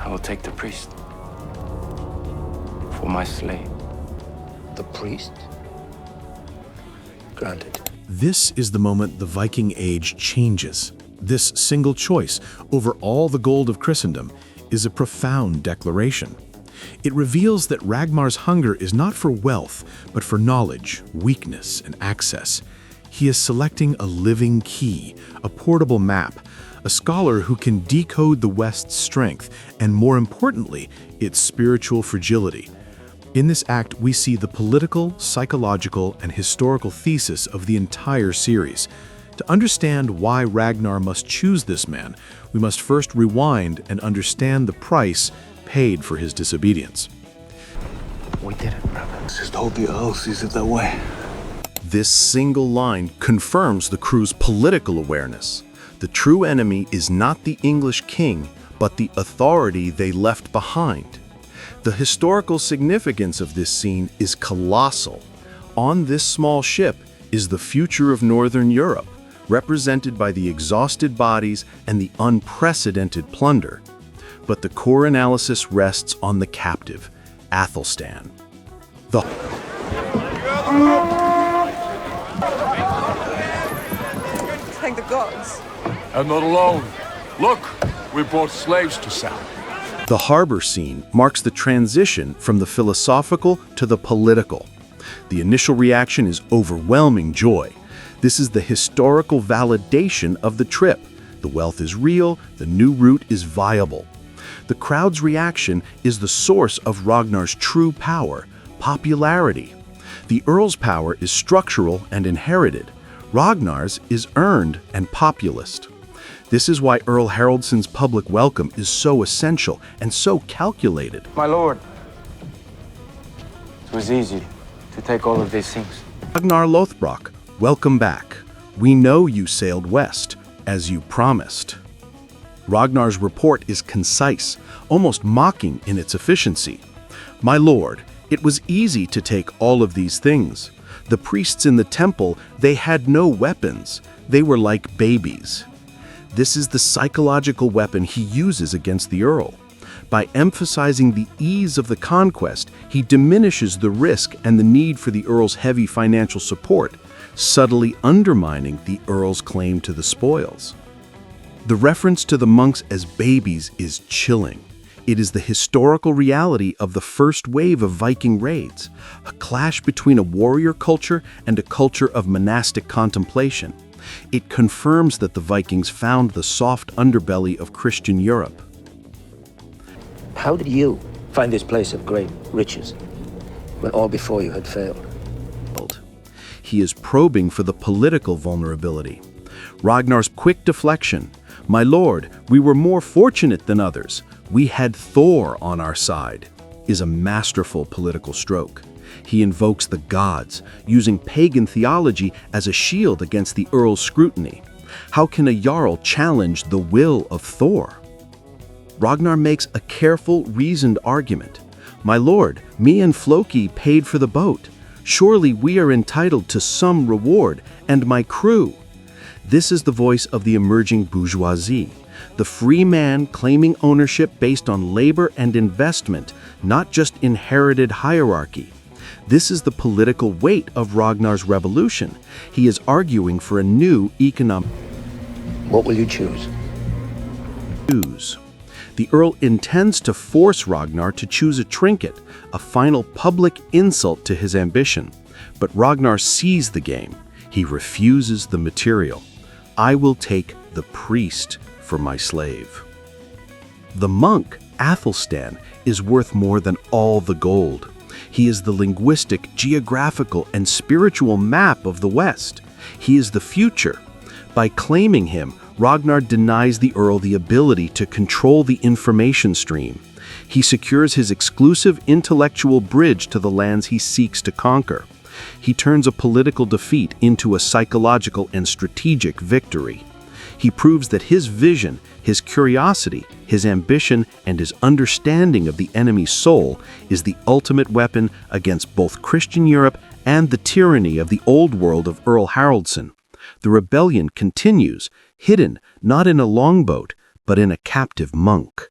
I will take the priest for my slave. The priest? Granted. This is the moment the Viking Age changes. This single choice over all the gold of Christendom is a profound declaration. It reveals that Ragnar's hunger is not for wealth, but for knowledge, weakness, and access. He is selecting a living key, a portable map, a scholar who can decode the West's strength and, more importantly, its spiritual fragility. In this act, we see the political, psychological, and historical thesis of the entire series. To understand why Ragnar must choose this man, we must first rewind and understand the price paid for his disobedience. We did it, brother. Just hope the Earl sees it that way. This single line confirms the crew's political awareness. The true enemy is not the English king, but the authority they left behind. The historical significance of this scene is colossal. On this small ship is the future of Northern Europe, represented by the exhausted bodies and the unprecedented plunder. But the core analysis rests on the captive, Athelstan. Thank the gods. And not alone. Look, we brought slaves to sell. The harbor scene marks the transition from the philosophical to the political. The initial reaction is overwhelming joy. This is the historical validation of the trip. The wealth is real, the new route is viable. The crowd's reaction is the source of Ragnar's true power, popularity. The Earl's power is structural and inherited. Ragnar's is earned and populist. This is why Earl Haraldsson's public welcome is so essential and so calculated. My lord, it was easy to take all of these things. Ragnar Lothbrok, welcome back. We know you sailed west, as you promised. Ragnar's report is concise, almost mocking in its efficiency. My lord, it was easy to take all of these things. The priests in the temple, they had no weapons. They were like babies. This is the psychological weapon he uses against the Earl. By emphasizing the ease of the conquest, he diminishes the risk and the need for the Earl's heavy financial support, subtly undermining the Earl's claim to the spoils. The reference to the monks as babies is chilling. It is the historical reality of the first wave of Viking raids, a clash between a warrior culture and a culture of monastic contemplation. It confirms that the Vikings found the soft underbelly of Christian Europe. How did you find this place of great riches when all before you had failed? He is probing for the political vulnerability. Ragnar's quick deflection, "My lord, we were more fortunate than others. We had Thor on our side," is a masterful political stroke. He invokes the gods, using pagan theology as a shield against the Earl's scrutiny. How can a Jarl challenge the will of Thor? Ragnar makes a careful, reasoned argument. "My lord, me and Floki paid for the boat. Surely we are entitled to some reward, and my crew." This is the voice of the emerging bourgeoisie, the free man claiming ownership based on labor and investment, not just inherited hierarchy. This is the political weight of Ragnar's revolution. He is arguing for a new economic. What will you choose? The Earl intends to force Ragnar to choose a trinket, a final public insult to his ambition. But Ragnar sees the game. He refuses the material. "I will take the priest for my slave." The monk, Athelstan, is worth more than all the gold. He is the linguistic, geographical, and spiritual map of the West. He is the future. By claiming him, Ragnar denies the Earl the ability to control the information stream. He secures his exclusive intellectual bridge to the lands he seeks to conquer. He turns a political defeat into a psychological and strategic victory. He proves that his vision, his curiosity, his ambition, and his understanding of the enemy's soul is the ultimate weapon against both Christian Europe and the tyranny of the old world of Earl Haraldsson. The rebellion continues, hidden not in a longboat, but in a captive monk.